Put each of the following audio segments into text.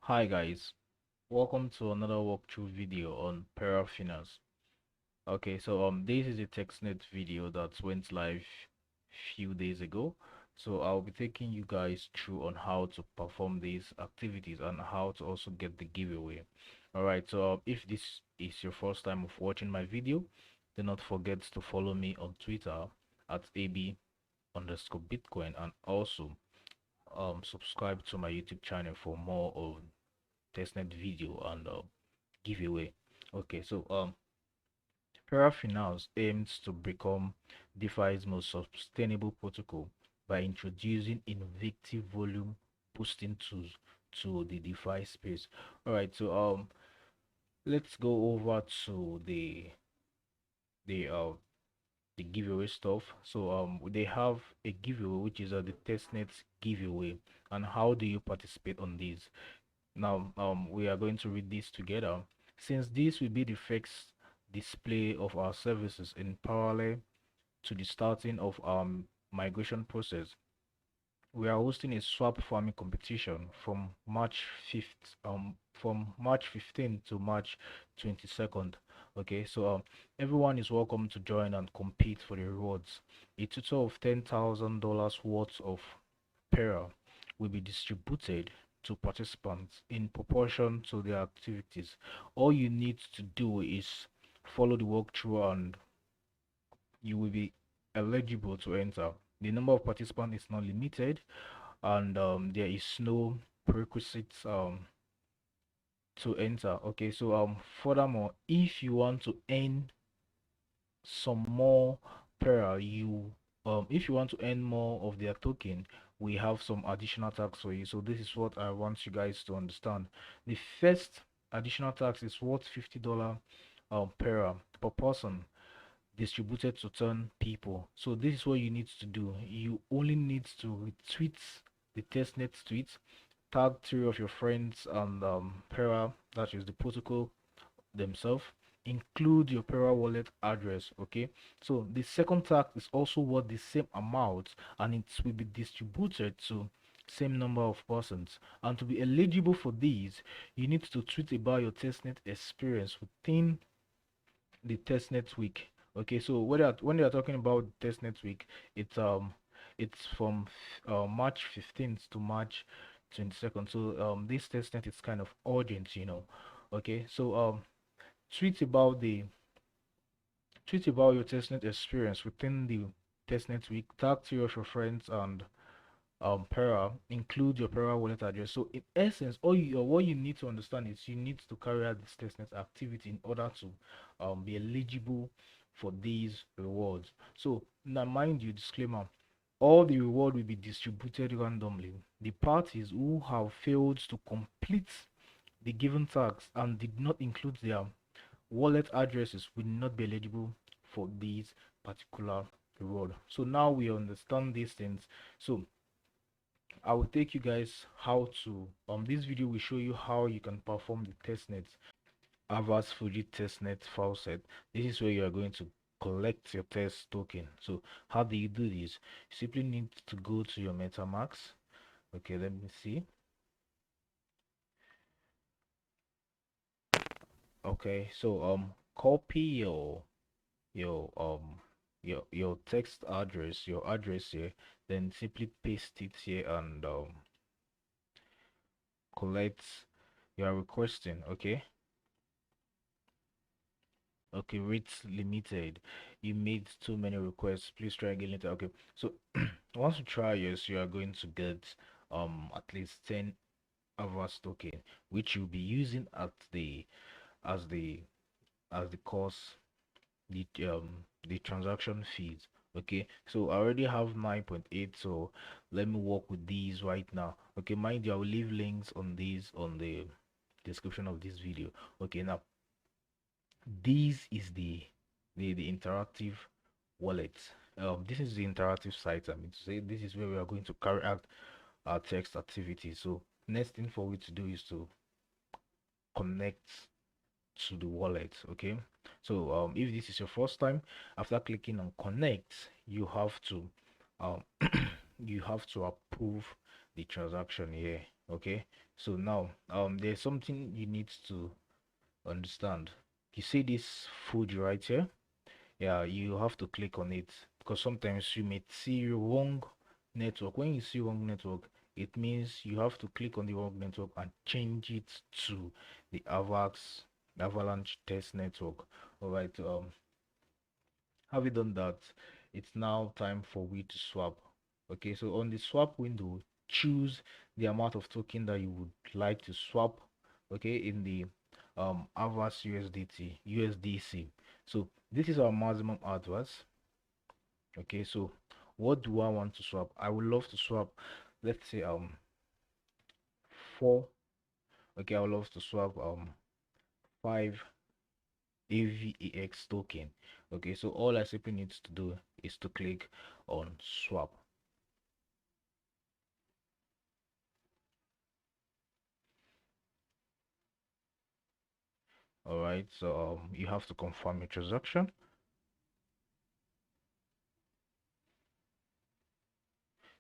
Hi guys, welcome to another walkthrough video on Pera Finance. Okay, so this is a testnet video that went live few days ago. So I'll be taking you guys through on how to perform these activities and how to also get the giveaway. All right, so if this is your first time of watching my video, do not forget to follow me on Twitter at ab_Bitcoin and also subscribe to my YouTube channel for more of testnet video and giveaway. Okay, so Pera Finance aims to become DeFi's most sustainable protocol by introducing innovative volume boosting tools to the DeFi space. All right, so let's go over to the uh the giveaway stuff. So they have a giveaway which is the testnet giveaway. And how do you participate on these? Now, we are going to read this together. Since this will be the first display of our services in parallel to the starting of our migration process, we are hosting a swap farming competition from March 15th to March 22nd. Okay, so everyone is welcome to join and compete for the rewards. A total of $10,000 worth of Pera will be distributed to participants in proportion to their activities. All you need to do is follow the walkthrough and you will be eligible to enter. The number of participants is not limited and there is no prerequisites to enter. Okay, so furthermore, if you want to earn some more Pera, if you want to earn more of their token, we have some additional tax for you. So this is what I want you guys to understand. The first additional tax is worth $50 Pera per person distributed to 10 people. So this is what you need to do. You only need to retweet the testnet tweet, tag three of your friends and Pera, that is the protocol themselves, include your Pera wallet address. Okay, so the second tag is also worth the same amount and it will be distributed to same number of persons. And to be eligible for these, you need to tweet about your testnet experience within the testnet week. Okay, so when they are talking about testnet week, it's from March 15th to March 22nd. So this testnet is kind of urgent. Okay, so tweet about the tweet about your testnet experience within the testnet week. Tag three of your friends and Pera, include your Pera wallet address. So in essence, what you need to understand is you need to carry out this testnet activity in order to be eligible for these rewards. So now mind you, disclaimer, all the reward will be distributed randomly. The parties who have failed to complete the given task and did not include their wallet addresses will not be eligible for these particular reward. So now we understand these things. So I will take you guys how to this video will show you how you can perform the testnet Avast Fuji testnet file set. This is where you are going to collect your test token. So how do you do this? You simply need to go to your MetaMask. Okay, let me see. Okay, so copy your your text address, your address here, then simply paste it here and collect you are requesting. Okay, rates limited. You made too many requests. Please try again later. Okay, so once you try yes, you are going to get at least 10 Avast token, which you'll be using at the as the as the cost the transaction fees. Okay, so I already have 9.8, so let me work with these right now. Okay, mind you, I will leave links on these on the description of this video. Okay, now this is the interactive wallet. This is the interactive site. I mean to say this is where we are going to carry out our text activity. So next thing for we to do is to connect to the wallet. Okay, so if this is your first time, after clicking on connect, you have to um you have to approve the transaction here. Okay, so now there's something you need to understand. You see this food right here? Yeah, you have to click on it because sometimes you may see wrong network. When you see wrong network, it means you have to click on the wrong network and change it to the Avalanche test network. All right, have you done that? It's now time for we to swap. Okay, so on the swap window, choose the amount of token that you would like to swap. Okay, in the Avas USDC. So this is our maximum advance. Okay, so what do I want to swap? I would love to swap, let's say 4. Okay, I would love to swap 5 AVAX token. Okay, so all I simply need to do is to click on swap. All right, so you have to confirm your transaction.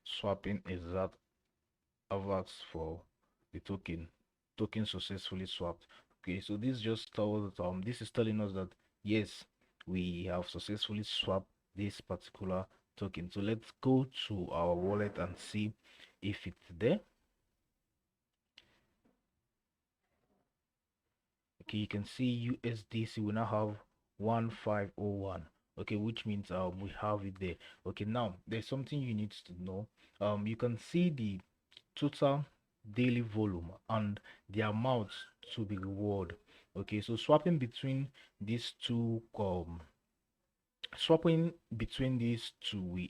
Swapping is that AVAX for the token successfully swapped. Okay, so this just tells this is telling us that yes, we have successfully swapped this particular token. So let's go to our wallet and see if it's there. Okay, you can see USDC we now have 1501. Okay, which means we have it there. Okay, now there's something you need to know. You can see the total daily volume and the amount to be rewarded. Okay, so swapping between these two will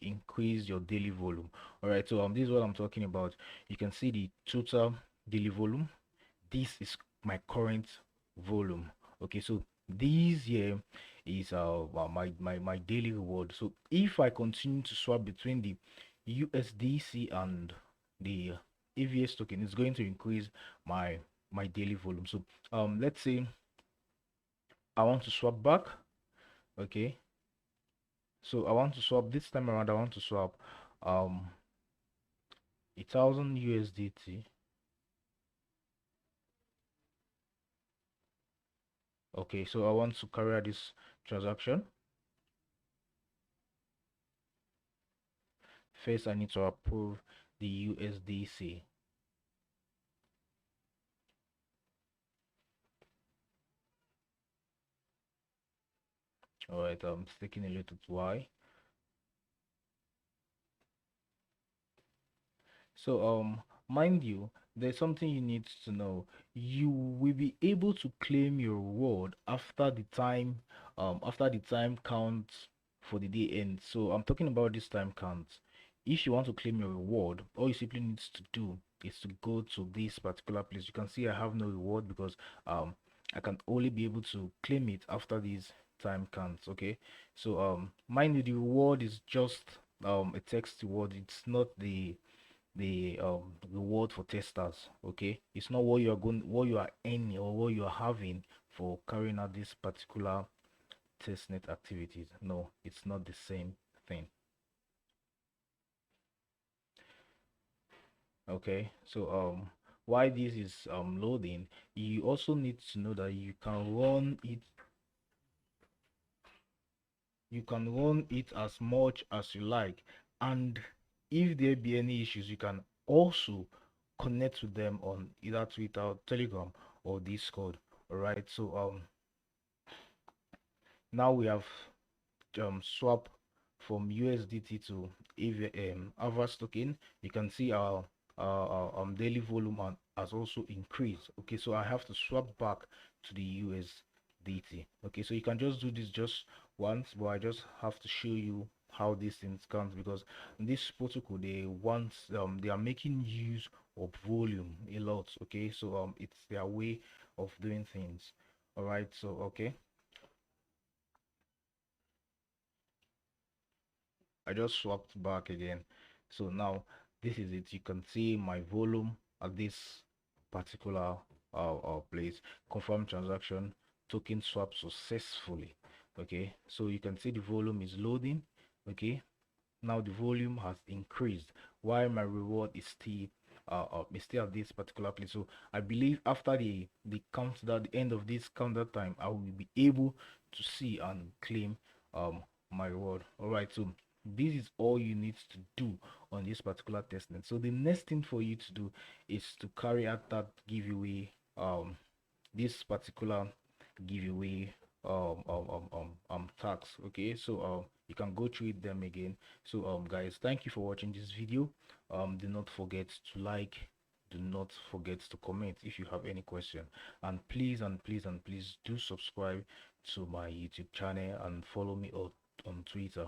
increase your daily volume. All right, so this is what I'm talking about. You can see the total daily volume. This is my current volume. Okay, so this here is my daily reward. So if I continue to swap between the USDC and the AVS token, it's going to increase my daily volume. So let's say I want to swap back. Okay, so I want to swap this time around. I want to swap 1,000 USDT. Okay, so I want to carry out this transaction. First, I need to approve the USDC. All right, it's taking a little while. So, mind you, there's something you need to know. You will be able to claim your reward after the time count for the day ends. So, I'm talking about this time count. If you want to claim your reward, all you simply need to do is to go to this particular place. You can see I have no reward because I can only be able to claim it after these time counts. Okay, so mind you, the reward is just a text reward. It's not the reward for testers. Okay, it's not what you are earning or what you are having for carrying out this particular testnet activities. No, it's not the same thing. Okay, so while this is loading, you also need to know that you can run it as much as you like, and if there be any issues you can also connect with them on either Twitter, Telegram, or Discord. All right, so now we have swap from USDT to Avast token. You can see our daily volume has also increased. Okay, so I have to swap back to the USDT. Okay, so you can just do this just once, but I just have to show you how these things count because this protocol they are making use of volume a lot. Okay, so it's their way of doing things. All right, so okay, I just swapped back again. So now this is it. You can see my volume at this particular place. Confirm transaction, token swap successfully. Okay, so you can see the volume is loading. Okay, now the volume has increased while my reward is still stay at this particular place. So I believe after the countdown, the end of this countdown time, I will be able to see and claim my reward. All right, so this is all you need to do on this particular testnet. So the next thing for you to do is to carry out that giveaway, this particular giveaway tax. Okay, so you can go through them again. So guys, thank you for watching this video. Do not forget to like, do not forget to comment if you have any question, and please do subscribe to my YouTube channel and follow me on Twitter.